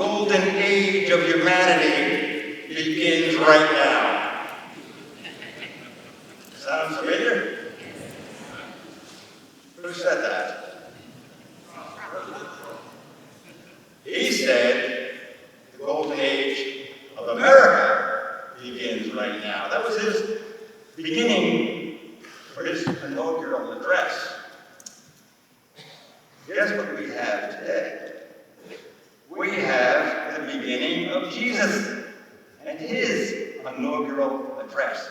golden age of humanity begins right now. Sound familiar? Who said that? He said the golden age of America begins right now. That was his beginning for his inaugural address. Guess what we have today? We have the beginning of Jesus and his inaugural address.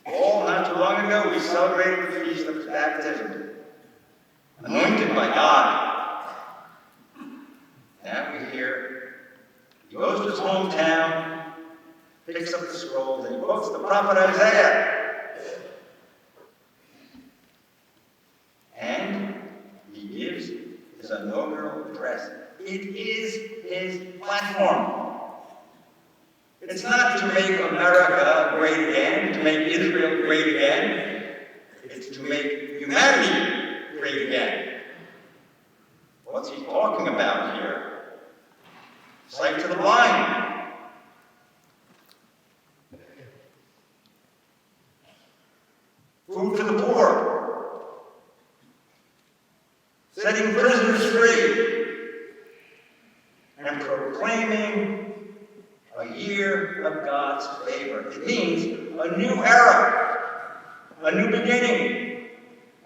Not too long ago, we celebrated the feast of his baptism, anointed by God. Now we hear he goes to his hometown, picks up the scrolls, and he quotes the prophet Isaiah. And he gives his inaugural address. It is his platform. It's not to make America great again, to make Israel great again. It's to make humanity great again. What's he talking about here? Sight to the blind. Food for the poor. Setting prisoners free. And proclaiming a year of God's favor. It means a new era, a new beginning,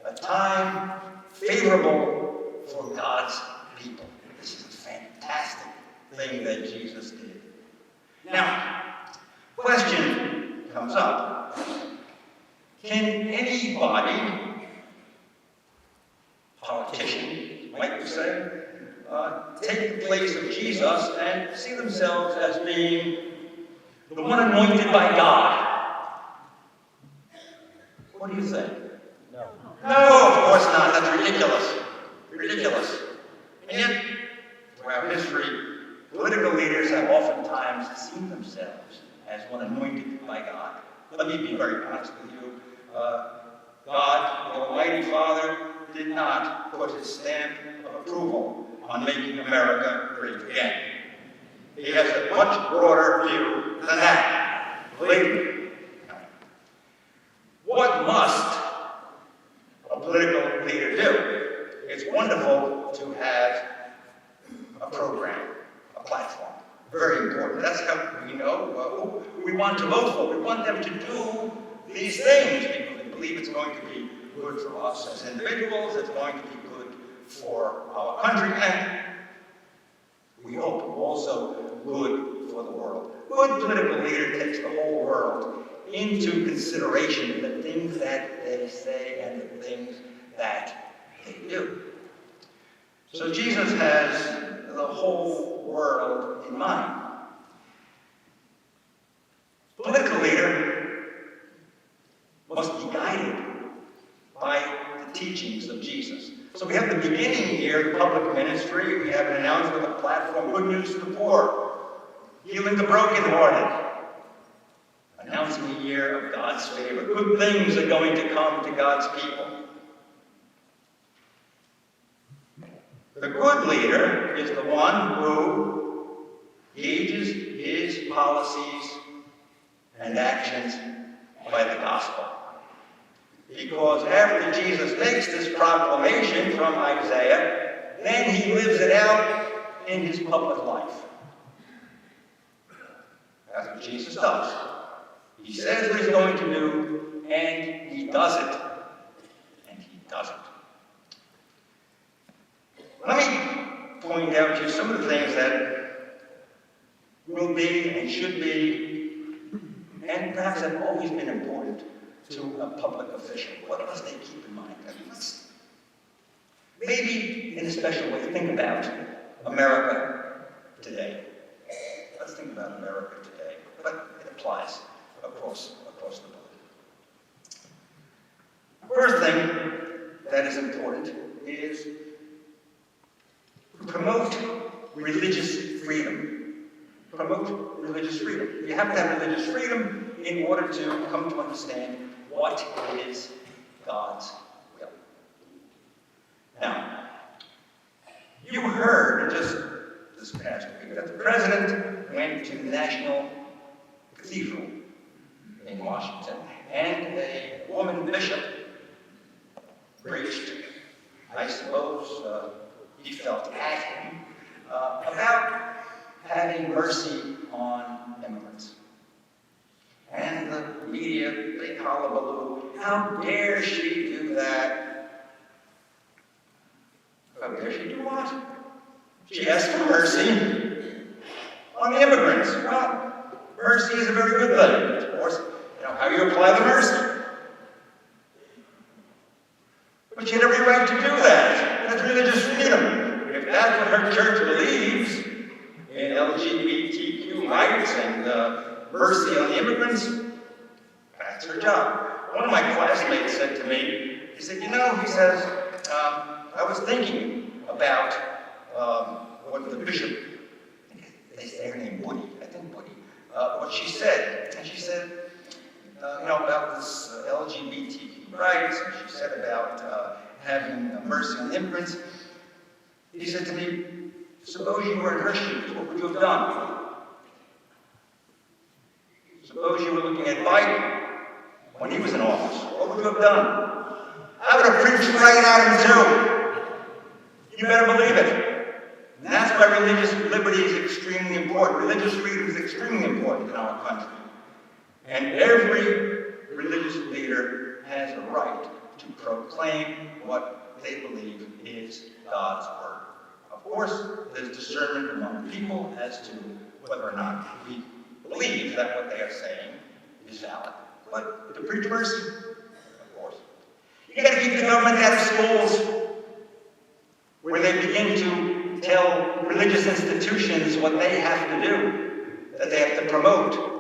a time favorable for God's people. This is a fantastic thing that Jesus did. Now, question comes up. Can anybody, politician, might we say, take the place of Jesus and see themselves as being the one anointed by God? What do you think? No. No, of course not. That's ridiculous. Ridiculous. And yet, throughout history, political leaders have oftentimes seen themselves as one anointed by God. Let me be very honest with you. God, the Almighty Father, did not put his stamp of approval on making America great again. He has a much broader view than that. Believe me. What must a political leader do? It's wonderful to have a program, a platform. Very important. That's how we know who we want to vote for. We want them to do these things because we believe it's going to be good for us as individuals. It's going to be good for our country, and we hope also good for the world. Good political leader takes the whole world into consideration, the things that they say and the things that they do. So Jesus has the whole world in mind. Political leader must be guided by the teachings of Jesus. So we have the beginning here, the public ministry. We have an announcement of the platform, good news to the poor, healing the brokenhearted, announcing the year of God's favor. Good things are going to come to God's people. The good leader is the one who gauges his policies and actions by the gospel. Because after Jesus makes this proclamation from Isaiah, then he lives it out in his public life. That's what Jesus does. He says what he's going to do, and he does it. And he does it. Let me point out to you some of the things that will be and should be, and perhaps have always been important to a public official. What must they keep in mind? Maybe in a special way, think about America today. Let's think about America today. But it applies across the board. First thing that is important is promote religious freedom. Promote religious freedom. You have to have religious freedom in order to come to understand what is God's will. Now, you heard just this past week that the president went to the National Cathedral in Washington, and a woman bishop preached. I suppose he felt at him about having mercy on immigrants. And the media, they hullabaloo. How dare she do that? How dare she do what? She asked for mercy on the immigrants. Well, mercy is a very good thing. Of course, how you apply the mercy. But she had every right to do that. That's religious freedom. If that's what her church believes in LGBTQ rights and mercy on the immigrants, that's her job. One of my classmates said to me, he said, he says, I was thinking about what the bishop, they say her name Woody, I think Woody, what she said. And she said, about this LGBTQ rights, and she said about having mercy on immigrants. He said to me, suppose you were in her shoes, what would you have done? Suppose you were looking at Biden when he was in office, what would you have done? I would have preached right at him too. You better believe it. And that's why religious liberty is extremely important. Religious freedom is extremely important in our country. And every religious leader has a right to proclaim what they believe is God's word. Of course, there's discernment among people as to whether or not we believe that what they are saying is valid. But to preach mercy, of course. You got to keep the government out of schools where they begin to tell religious institutions what they have to do, that they have to promote.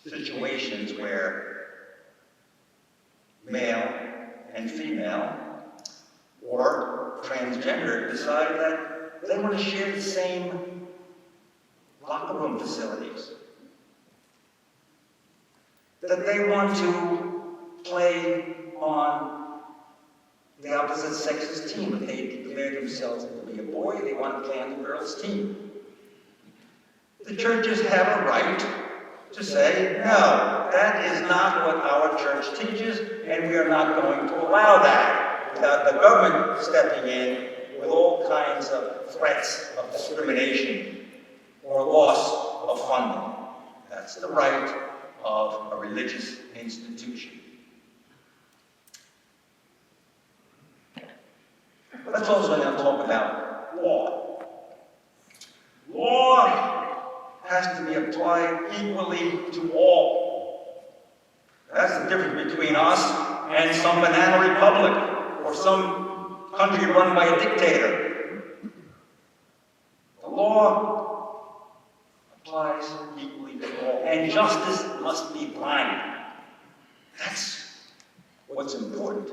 Situations where male and female or transgender decide that they want to share the same locker room facilities, that they want to play on the opposite sex's team. If they declare themselves to be a boy, they want to play on the girl's team. The churches have a right to say, no, that is not what our church teaches, and we are not going to allow that without the government stepping in with all kinds of threats of discrimination or loss of funding. That's the right of a religious institution. Let's also now talk about law. Law has to be applied equally to all. That's the difference between us and some banana republic or some country run by a dictator. The law applies equally to all, and justice must be blind. That's what's important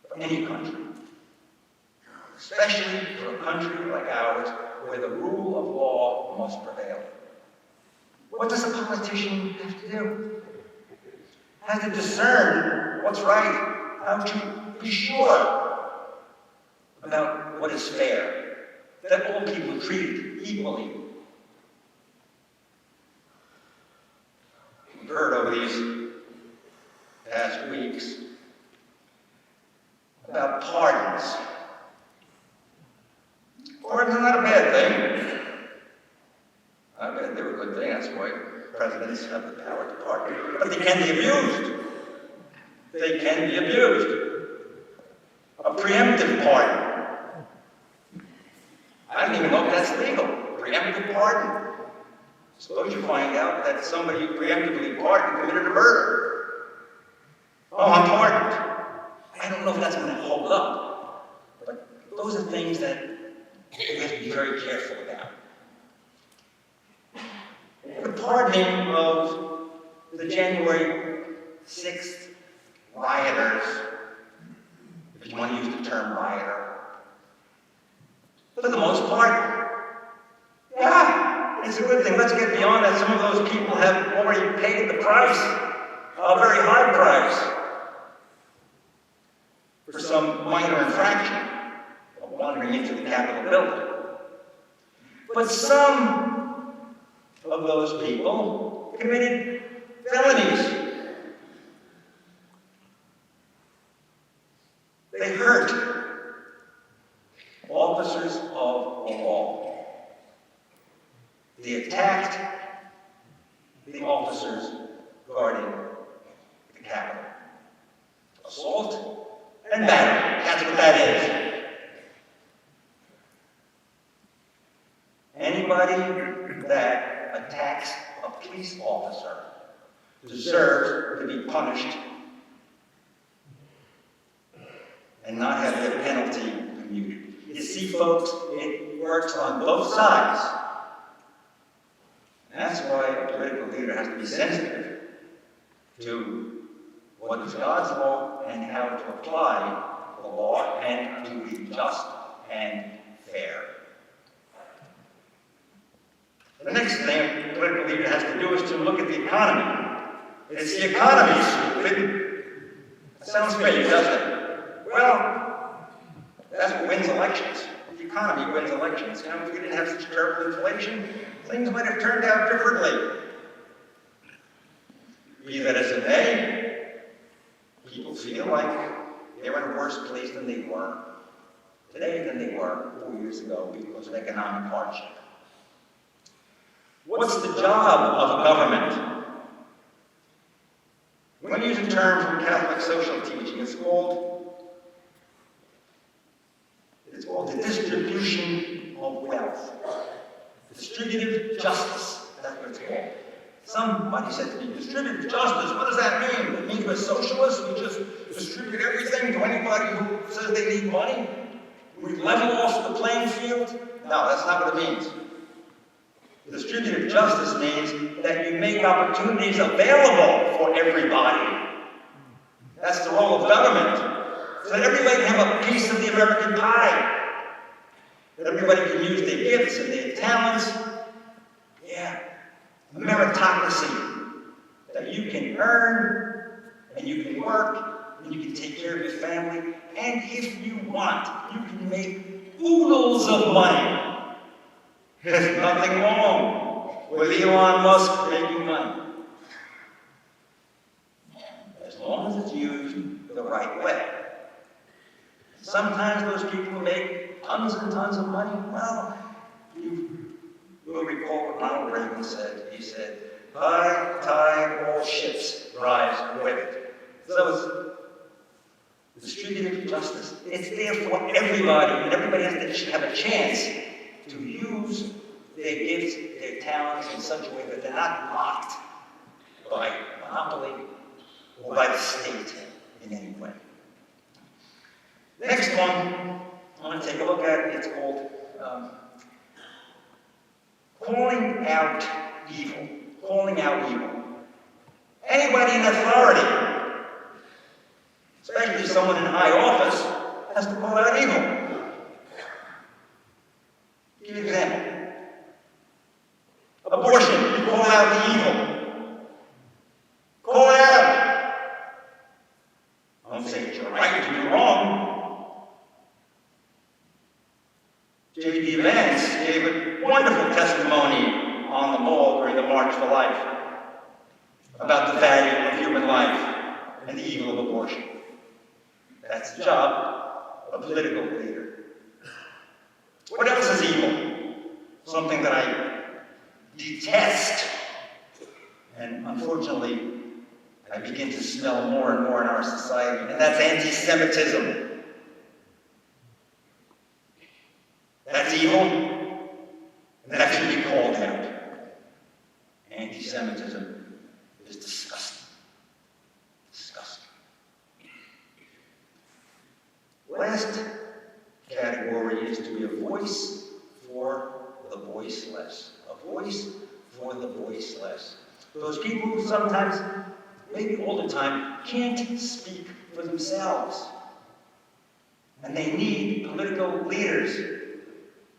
for any country, especially for a country like ours, where the rule of law must prevail. What does a politician have to do? Has to discern what's right, how to be sure about what is fair, that all people are treated equally. We've heard over these past weeks about pardons. Pardons are not a bad thing. I mean, they're a good thing. That's why presidents have the power to pardon. But they can be abused. They can be abused. A preemptive pardon. I don't even know if that's legal. Preemptive pardon. Suppose you find out that somebody you preemptively pardoned committed a murder. Oh, I'm pardoned. I don't know if that's going to hold up. But those are things that we have to be very careful about. The pardoning of the January 6th rioters, if you want to use the term rioter, for the most part, yeah, it's a good thing. Let's get beyond that. Some of those people have already paid the price, a very high price, for some minor infraction. But some of those people committed felonies. They hurt officers of the law. They attacked the officers guarding the Capitol. Assault and battery, that's what that is. Anybody that attacks a police officer deserves to be punished and not have their penalty commuted. You see, folks, it works on both sides. And that's why a political leader has to be sensitive to what is God's law and how to apply the law and to be just and fair. The next thing a political leader has to do is to look at the economy. It's the economy, stupid. That sounds great, doesn't it? Well, that's what wins elections. The economy wins elections. You know, if we didn't have such terrible inflation, things might have turned out differently. Be that as it may, people feel like they're in a worse place than they were today than they were 4 years ago because of economic hardship. What's the job of a government? When we use a term from Catholic social teaching, it's called the distribution of wealth. Distributive justice, that's what it's called. Somebody said to me, distributive justice, what does that mean? It means we're socialists, we just distribute everything to anybody who says they need money? We level off the playing field? No, that's not what it means. Distributive justice means that you make opportunities available for everybody. That's the role of government. So that everybody can have a piece of the American pie. That everybody can use their gifts and their talents. Yeah. A meritocracy. That you can earn, and you can work, and you can take care of your family. And if you want, you can make oodles of money. There's nothing wrong with Elon Musk making money. As long as it's used the right way. Sometimes those people who make tons and tons of money, well, you will recall what Ronald Reagan said. He said, high tide, all ships rise with it. So it's distributive justice. It's there for everybody, and everybody has to have a chance to use their gifts, their talents in such a way that they're not blocked by monopoly or by the state in any way. Next one, I want to take a look at, it's called calling out evil. Calling out evil. Anybody in authority, especially someone in high office, has to call out evil. Give you an example. Abortion, you call out the evil. Call it out. I don't say it's your right to do wrong. J.D. Vance gave a wonderful testimony on the Mall during the March for Life about the value of human life and the evil of abortion. That's the job of a political leader. What else is evil? Something that I detest. And unfortunately, I begin to smell more and more in our society, and that's anti-Semitism. That's evil, and that should be called out. Anti-Semitism is disgusting. Disgusting. Last category is to be a voice for the voiceless. A voice for the voiceless. Those people who sometimes, maybe all the time, can't speak for themselves. And they need political leaders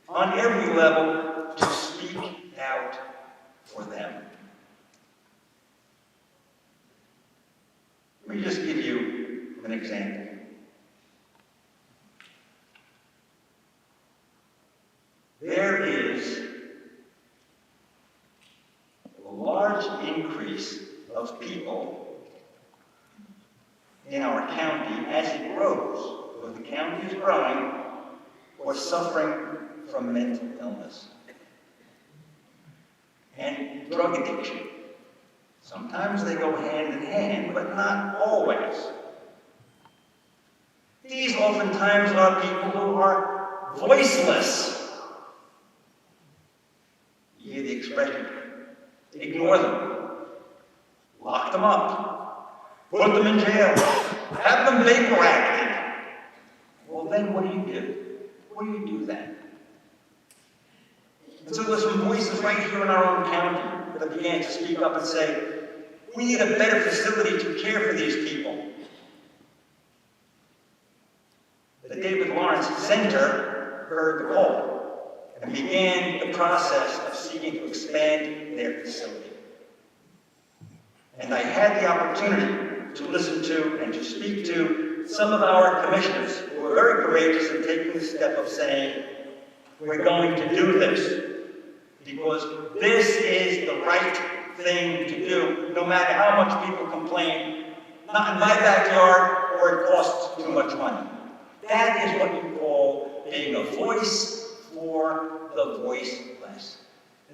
on every level to speak out for them. Let me just give you an example. There is people in our county as it grows, because the county is growing, or suffering from mental illness and drug addiction. Sometimes they go hand in hand, but not always. These oftentimes are people who are voiceless. You hear the expression, ignore them, lock them up, put them in jail, have them vaporized. Well, then what do? What do you do then? And so there's some voices right here in our own county that began to speak up and say, we need a better facility to care for these people. The David Lawrence Center heard the call and began the process of seeking to expand their facility. And I had the opportunity to listen to and to speak to some of our commissioners who were very courageous in taking the step of saying, we're going to do this because this is the right thing to do, no matter how much people complain, not in my backyard or it costs too much money. That is what you call being a voice for the voiceless.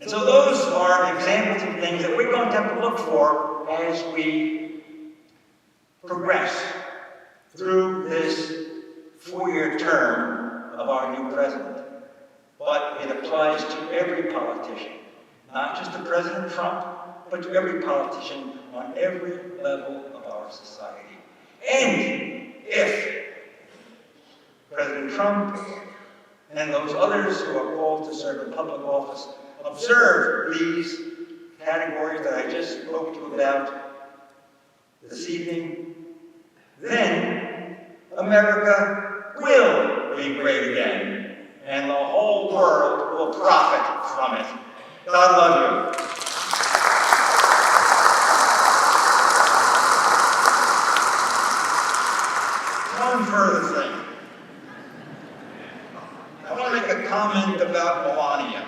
And so those are examples of things that we're going to have to look for as we progress through this 4-year term of our new president. But it applies to every politician, not just to President Trump, but to every politician on every level of our society. And if President Trump and those others who are called to serve in public office observe these categories that I just spoke to you about this evening, then America will be great again, and the whole world will profit from it. God love you. One further thing. I want to make a comment about Melania.